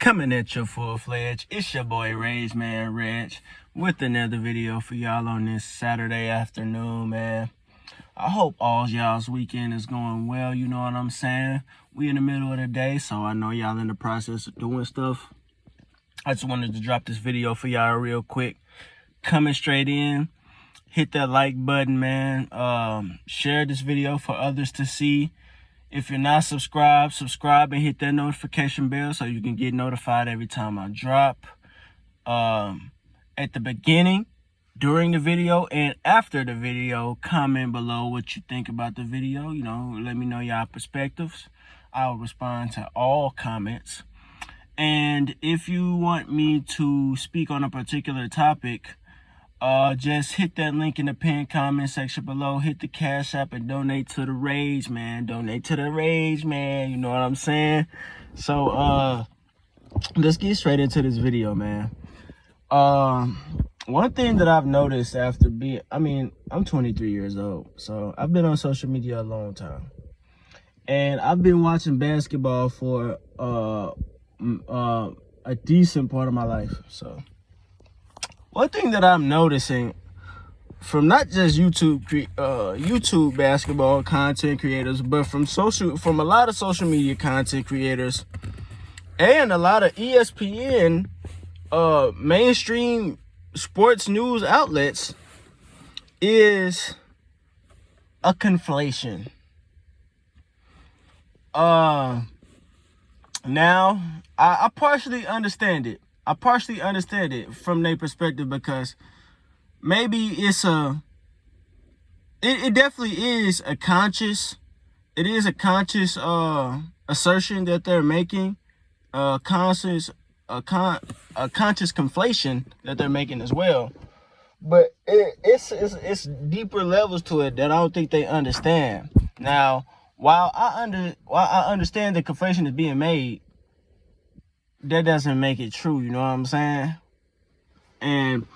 Coming at you full-fledged. It's your boy Regg, with another video for y'all on this Saturday afternoon, man. I hope all y'all's weekend is going well, you know what I'm saying? We in the middle of the day, so I know y'all in the process of doing stuff. I just wanted to drop this video for y'all real quick. Coming straight in. Hit that like button, man. Share this video for others to see. If you're not subscribed, subscribe and hit that notification bell so you can get notified every time I drop. At the beginning, during the video, and after the video, comment below what you think about the video. You know, let me know y'all perspectives. I'll respond to all comments. And if you want me to speak on a particular topic, just hit that link in the pinned comment section below. Hit the Cash App and donate to the Rage, man. Donate to the Rage, man. You know what I'm saying? So, let's get straight into this video, man. One thing that I've noticed after I'm 23 years old, so I've been on social media a long time. And I've been watching basketball for, a decent part of my life, so. One thing that I'm noticing from not just YouTube basketball content creators, but from a lot of social media content creators and a lot of ESPN mainstream sports news outlets is a conflation. Now I partially understand it. I partially understand it from their perspective, because maybe it definitely is a conscious, assertion that they're making, a conscious conflation that they're making as well. But it's deeper levels to it that I don't think they understand. Now, while I understand the conflation is being made, that doesn't make it true, you know what I'm saying? And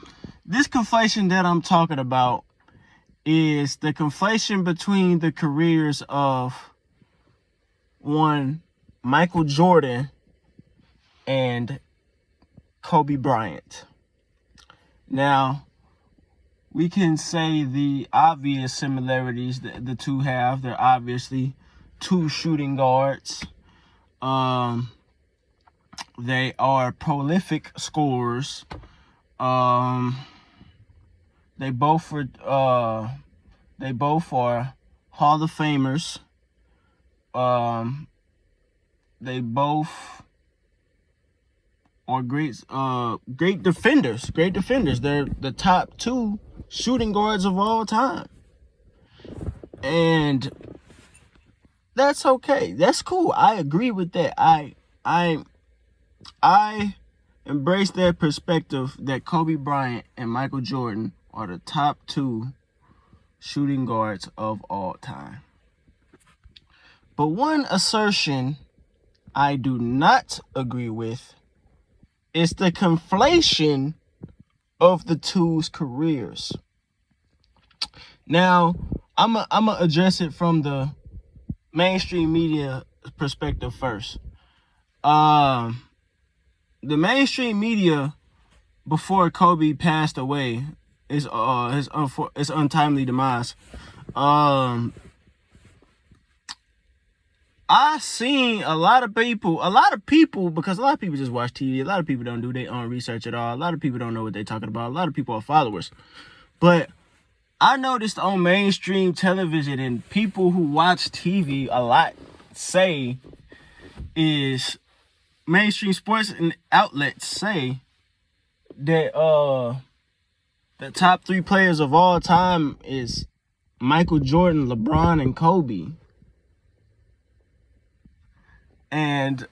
this conflation that I'm talking about is the conflation between the careers of one Michael Jordan and Kobe Bryant. Now, we can say the obvious similarities that the two have. They're obviously two shooting guards. They are prolific scorers. They both are Hall of Famers. They both are great defenders. They're the top two shooting guards of all time. And that's okay. That's cool. I agree with that. I embrace that perspective that Kobe Bryant and Michael Jordan are the top two shooting guards of all time. But one assertion I do not agree with is the conflation of the two's careers. Now, I'm gonna address it from the mainstream media perspective first. The mainstream media, before Kobe passed away, his untimely demise, I seen a lot of people, because a lot of people just watch TV. A lot of people don't do their own research at all. A lot of people don't know what they're talking about. A lot of people are followers. But I noticed on mainstream television, and people who watch TV a lot say, is mainstream sports and outlets say that the top three players of all time is Michael Jordan, LeBron, and Kobe. And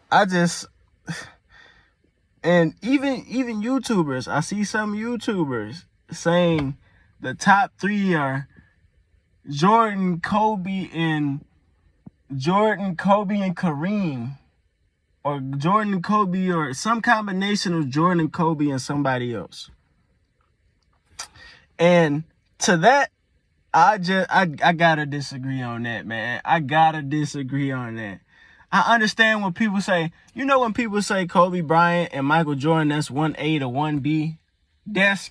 even YouTubers, I see some YouTubers saying the top three are Jordan, Kobe, and Kareem. Or Jordan, Kobe, or some combination of Jordan, Kobe, and somebody else. And to that, I gotta disagree on that, man. I gotta disagree on that. I understand when people say, you know, when people say Kobe Bryant and Michael Jordan, that's 1A to 1B. That's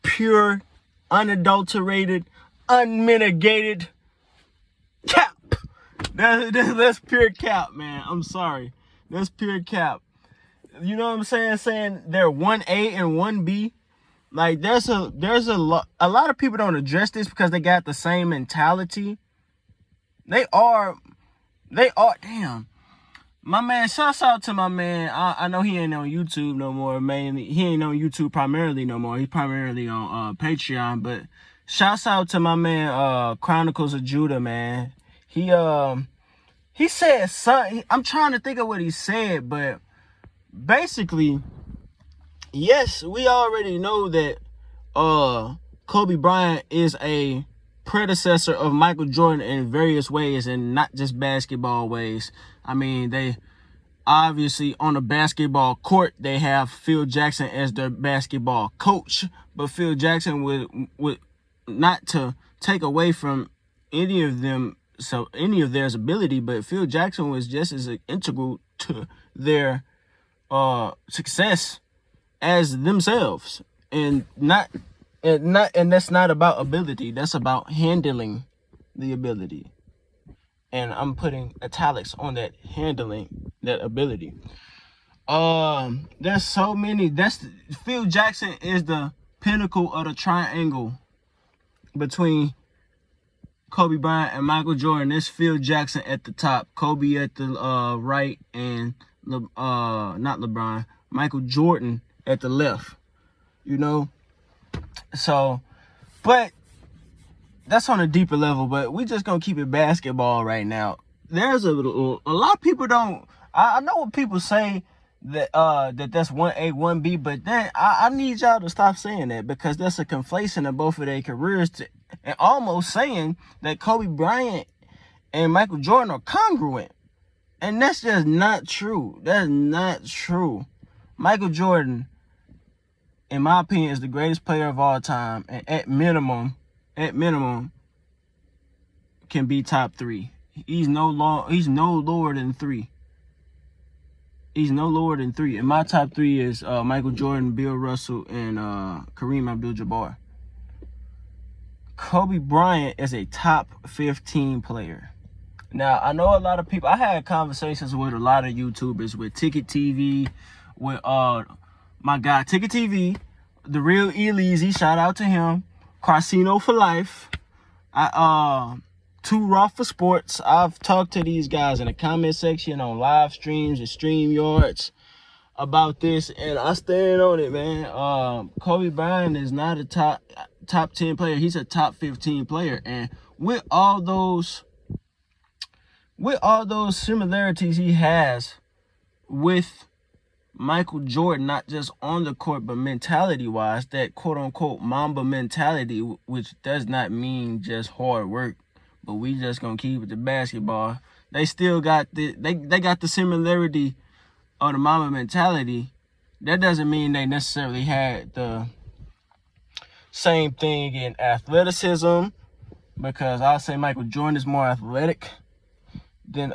pure, unadulterated, unmitigated cap. That's pure cap, man. I'm sorry. That's pure cap. You know what I'm saying? Saying they're 1A and 1B. Like, there's a lot of people don't address this because they got the same mentality. They are, damn. My man, shouts out to my man. I know he ain't on YouTube no more. Mainly, he ain't on YouTube primarily no more. He's primarily on Patreon. But shouts out to my man, Chronicles of Judah, man. He said something. I'm trying to think of what he said, but basically, yes, we already know that Kobe Bryant is a predecessor of Michael Jordan in various ways, and not just basketball ways. I mean, they obviously on the basketball court, they have Phil Jackson as their basketball coach, but Phil Jackson would not to take away from any of them, so any of their ability, but Phil Jackson was just as integral to their success as themselves, and that's not about ability. That's about handling the ability. And I'm putting italics on that, handling that ability. There's so many. Phil Jackson is the pinnacle of the triangle between Kobe Bryant and Michael Jordan. There's Phil Jackson at the top, Kobe at the right, and not LeBron, Michael Jordan at the left. You know, so, but that's on a deeper level. But we just gonna keep it basketball right now. There's a lot of people don't. I know what people say that that's 1A, 1B, but then I need y'all to stop saying that, because that's a conflation of both of their careers, and almost saying that Kobe Bryant and Michael Jordan are congruent, and that's just not true. That's not true. Michael Jordan, in my opinion, is the greatest player of all time, and at minimum, can be top 3. He's no lower than 3. He's no lower than 3. And my top 3 is Michael Jordan, Bill Russell, and Kareem Abdul-Jabbar. Kobe Bryant is a top 15 player. Now, I know a lot of people, I had conversations with a lot of YouTubers, with Ticket TV, with my guy Ticket TV, the real Eleazy, shout out to him, Carsino for Life, Too Raw for Sports. I've talked to these guys in the comment section, on live streams and StreamYards about this, and I stand on it, man. Kobe Bryant is not a top 10 player. He's a top 15 player, and with all those similarities he has with Michael Jordan, not just on the court, but mentality-wise, that quote-unquote Mamba mentality, which does not mean just hard work, but we just gonna keep it to basketball. They still got they got the similarity of the Mamba mentality. That doesn't mean they necessarily had the same thing in athleticism, because I'll say Michael Jordan is more athletic than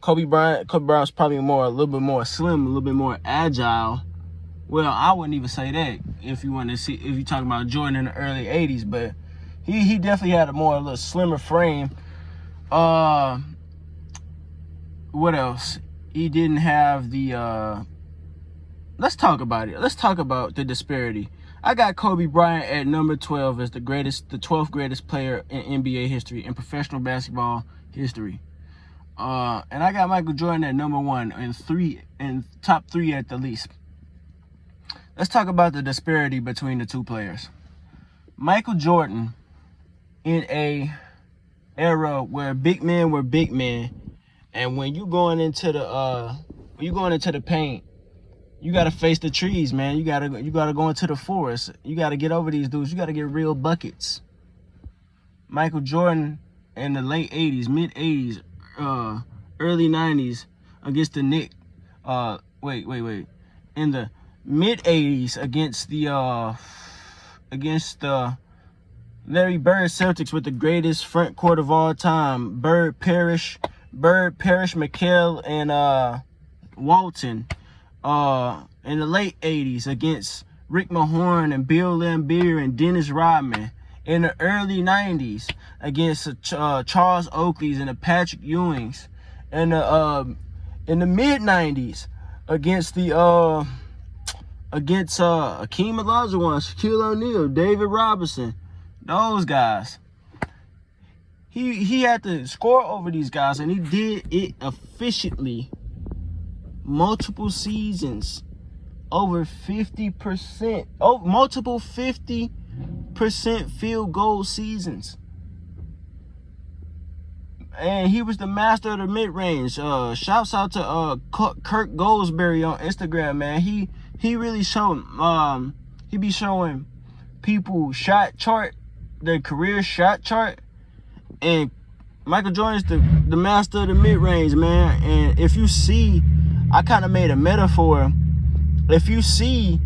Kobe Bryant. Kobe Bryant's probably a little bit more slim, a little bit more agile. Well, I wouldn't even say that if you're talking about Jordan in the early 80s, but he definitely had a little slimmer frame. What else? He didn't have the let's talk about it. Let's talk about the disparity. I got Kobe Bryant at number 12 as the 12th greatest player in NBA history, in professional basketball history. And I got Michael Jordan at number 1 and top 3 at the least. Let's talk about the disparity between the two players. Michael Jordan, in a era where big men were big men, and when you going into the paint, you gotta face the trees, man. You gotta go into the forest. You gotta get over these dudes. You gotta get real buckets. Michael Jordan in the late 80s, mid 80s, early 90s against the Knicks. In the mid 80s against the Larry Bird Celtics with the greatest front court of all time. Bird, Parrish, Bird, Parrish, McHale, and Walton in the late 80s against Rick Mahorn and Bill Laimbeer and Dennis Rodman. In the early 90s against Charles Oakleys and the Patrick Ewings. And in the mid 90s against Akeem Olajuwon, Shaquille O'Neal, David Robinson, those guys. He had to score over these guys, and he did it efficiently. Multiple seasons, over 50%, multiple 50% field goal seasons. And he was the master of the mid-range. Shouts out to Kirk Goldsberry on Instagram, man. He really showed he be showing people shot chart, their career shot chart. And Michael Jordan's the master of the mid-range, man. And if you see, I kind of made a metaphor. If you see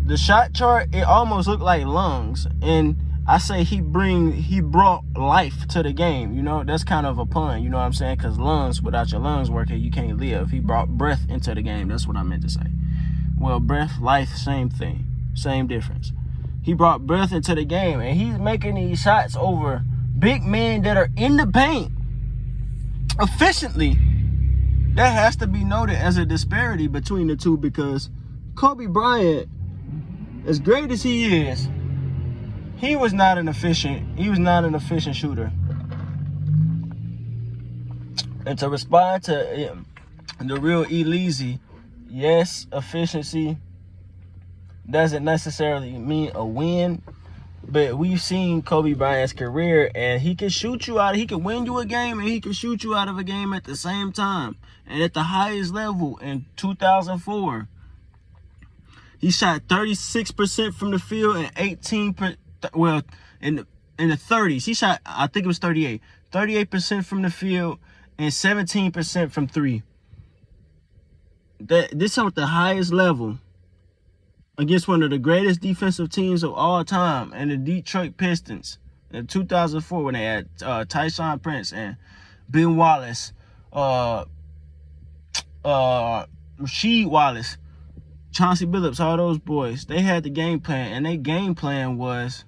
the shot chart, it almost looked like lungs. And I say he brought life to the game. You know, that's kind of a pun, you know what I'm saying? Because lungs, without your lungs working, you can't live. He brought breath into the game. That's what I meant to say. Well, breath, life, same thing. Same difference. He brought breath into the game, and he's making these shots over big men that are in the paint efficiently. That has to be noted as a disparity between the two, because Kobe Bryant, as great as he is, he was not an efficient shooter. And to respond to the real Elise, yes, efficiency doesn't necessarily mean a win, but we've seen Kobe Bryant's career, and he can shoot you out. He can win you a game, and he can shoot you out of a game at the same time. And at the highest level in 2004, he shot 36% from the field and 18%. Well, in the 30s, he shot, I think it was 38% from the field and 17% from three. This is at the highest level against one of the greatest defensive teams of all time, and the Detroit Pistons in 2004, when they had Tyshawn Prince and Ben Wallace, Rasheed Wallace, Chauncey Billups, all those boys. They had the game plan, and their game plan was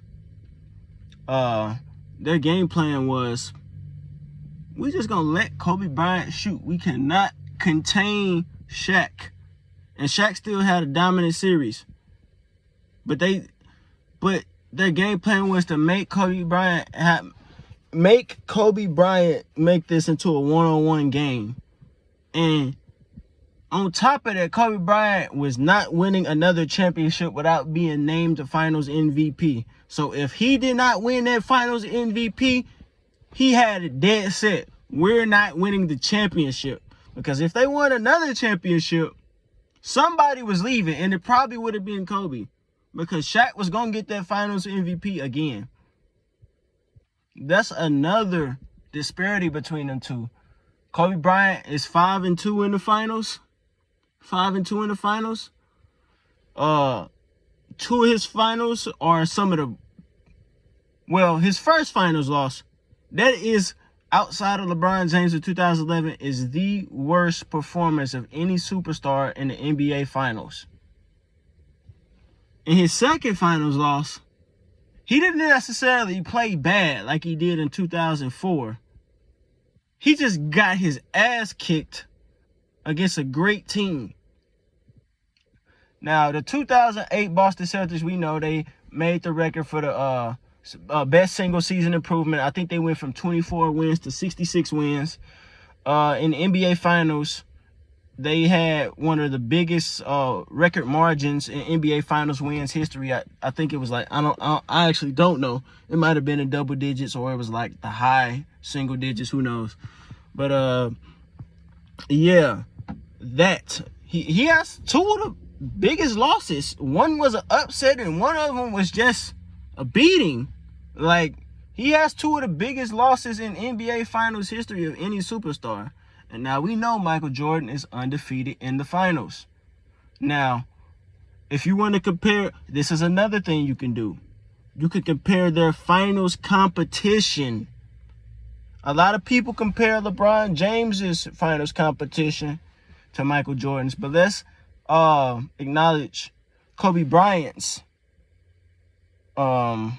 we just gonna let Kobe Bryant shoot. We cannot contain Shaq. And Shaq still had a dominant series. But their game plan was to make Kobe Bryant make this into a one-on-one game. And on top of that, Kobe Bryant was not winning another championship without being named the Finals MVP. So if he did not win that Finals MVP, he had it dead set. We're not winning the championship. Because if they won another championship, somebody was leaving, and it probably would have been Kobe. Because Shaq was going to get that Finals MVP again. That's another disparity between them two. Kobe Bryant is 5-2 in the finals. 5-2 in the finals. Two of his finals are some of the... Well, his first finals loss, that is, outside of LeBron James in 2011, is the worst performance of any superstar in the NBA Finals. In his second finals loss, he didn't necessarily play bad like he did in 2004. He just got his ass kicked against a great team. Now, the 2008 Boston Celtics, we know they made the record for the best single season improvement. I think they went from 24 wins to 66 wins. In the NBA Finals, they had one of the biggest record margins in NBA Finals wins history. I think it was like, I actually don't know. It might have been in double digits, or it was like the high single digits. Who knows? But yeah, that he has two of the biggest losses. One was an upset, and one of them was just a beating. Like, he has two of the biggest losses in NBA Finals history of any superstar. And now we know Michael Jordan is undefeated in the finals. Now, if you want to compare, this is another thing you can do. You can compare their finals competition A lot of people compare LeBron James's finals competition to Michael Jordan's, but let's acknowledge Kobe Bryant's. Let's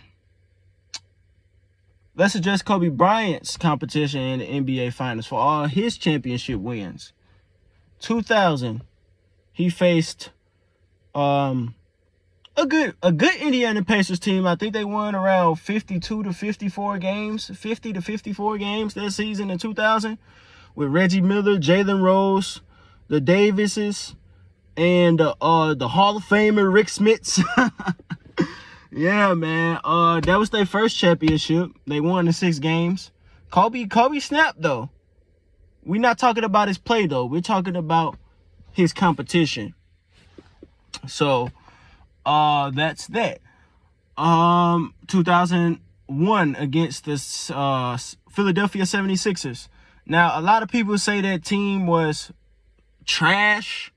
address Kobe Bryant's competition in the NBA Finals for all his championship wins. 2000, he faced a good Indiana Pacers team. I think they won around 52 to 54 games, 50 to 54 games that season in 2000, with Reggie Miller, Jalen Rose, the Davises, and the Hall of Famer Rick Smits. Yeah, man. That was their first championship. They won the 6 games. Kobe snapped though. We're not talking about his play though. We're talking about his competition. So, that's that. 2001 against the Philadelphia 76ers. Now, a lot of people say that team was trash.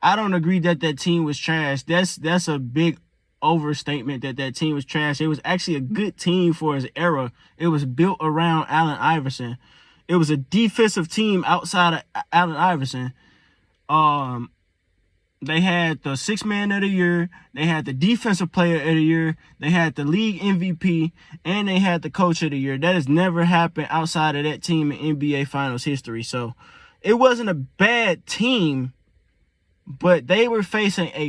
I don't agree that team was trash. That's a big overstatement that team was trash. It was actually a good team for its era. It was built around Allen Iverson. It was a defensive team outside of Allen Iverson. They had the 6th man of the year. They had the defensive player of the year. They had the league MVP, and they had the coach of the year. That has never happened outside of that team in NBA Finals history. So it wasn't a bad team, but they were facing a